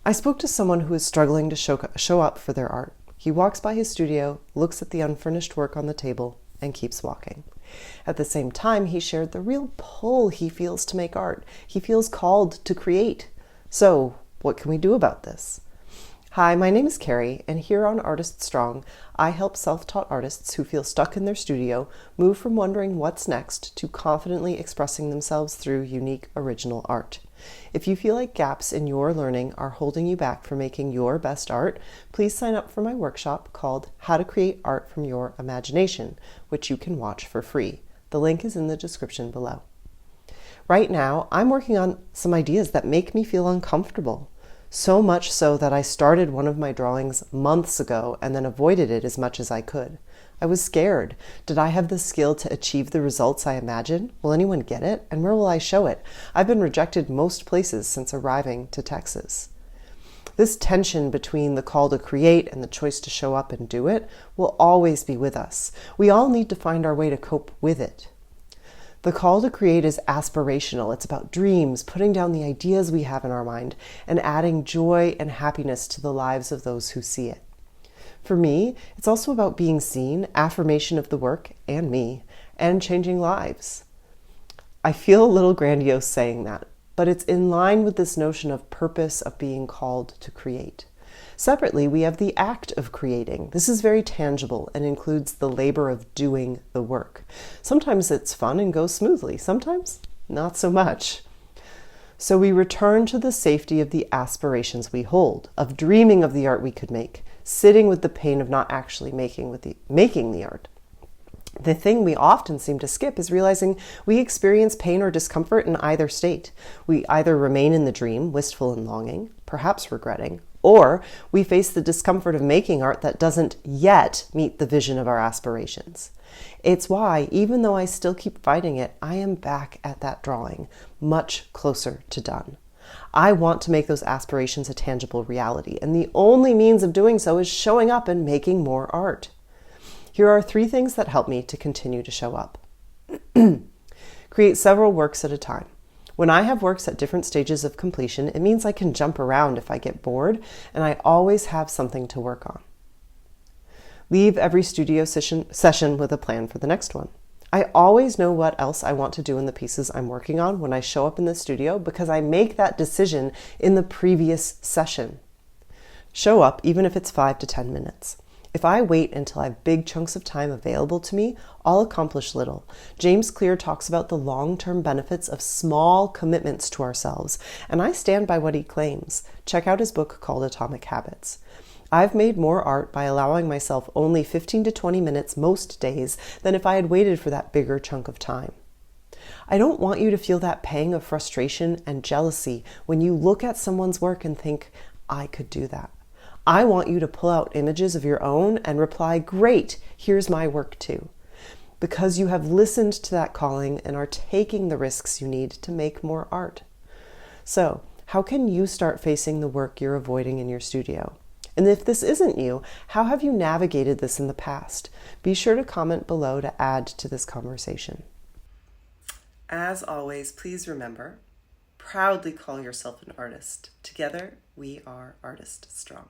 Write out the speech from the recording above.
I spoke to someone who is struggling to show up for their art. He walks by his studio, looks at the unfinished work on the table, and keeps walking. At the same time, he shared the real pull he feels to make art. He feels called to create. So, what can we do about this? Hi, my name is Carrie, and here on Artist Strong, I help self-taught artists who feel stuck in their studio move from wondering what's next to confidently expressing themselves through unique, original art. If you feel like gaps in your learning are holding you back from making your best art, please sign up for my workshop called How to Create Art from Your Imagination, which you can watch for free. The link is in the description below. Right now, I'm working on some ideas that make me feel uncomfortable. So much so that I started one of my drawings months ago and then avoided it as much as I could. I was scared. Did I have the skill to achieve the results I imagine? Will anyone get it? And where will I show it? I've been rejected most places since arriving to Texas. This tension between the call to create and the choice to show up and do it will always be with us. We all need to find our way to cope with it. The call to create is aspirational. It's about dreams, putting down the ideas we have in our mind, and adding joy and happiness to the lives of those who see it. For me, it's also about being seen, affirmation of the work and me, and changing lives. I feel a little grandiose saying that, but it's in line with this notion of purpose of being called to create. Separately, we have the act of creating. This is very tangible and includes the labor of doing the work. Sometimes it's fun and goes smoothly, sometimes not so much. So we return to the safety of the aspirations we hold, of dreaming of the art we could make, sitting with the pain of not actually making the art. The thing we often seem to skip is realizing we experience pain or discomfort in either state. We either remain in the dream, wistful and longing, perhaps regretting, or we face the discomfort of making art that doesn't yet meet the vision of our aspirations. It's why, even though I still keep fighting it, I am back at that drawing, much closer to done. I want to make those aspirations a tangible reality, and the only means of doing so is showing up and making more art. Here are 3 things that help me to continue to show up. Create several works at a time. When I have works at different stages of completion, it means I can jump around if I get bored, and I always have something to work on. Leave every studio session with a plan for the next one. I always know what else I want to do in the pieces I'm working on when I show up in the studio because I make that decision in the previous session. Show up even if it's 5 to 10 minutes. If I wait until I have big chunks of time available to me, I'll accomplish little. James Clear talks about the long-term benefits of small commitments to ourselves, and I stand by what he claims. Check out his book called Atomic Habits. I've made more art by allowing myself only 15 to 20 minutes most days than if I had waited for that bigger chunk of time. I don't want you to feel that pang of frustration and jealousy when you look at someone's work and think, I could do that. I want you to pull out images of your own and reply, great, here's my work too. Because you have listened to that calling and are taking the risks you need to make more art. So, how can you start facing the work you're avoiding in your studio? And if this isn't you, how have you navigated this in the past? Be sure to comment below to add to this conversation. As always, please remember, proudly call yourself an artist. Together, we are Artist Strong.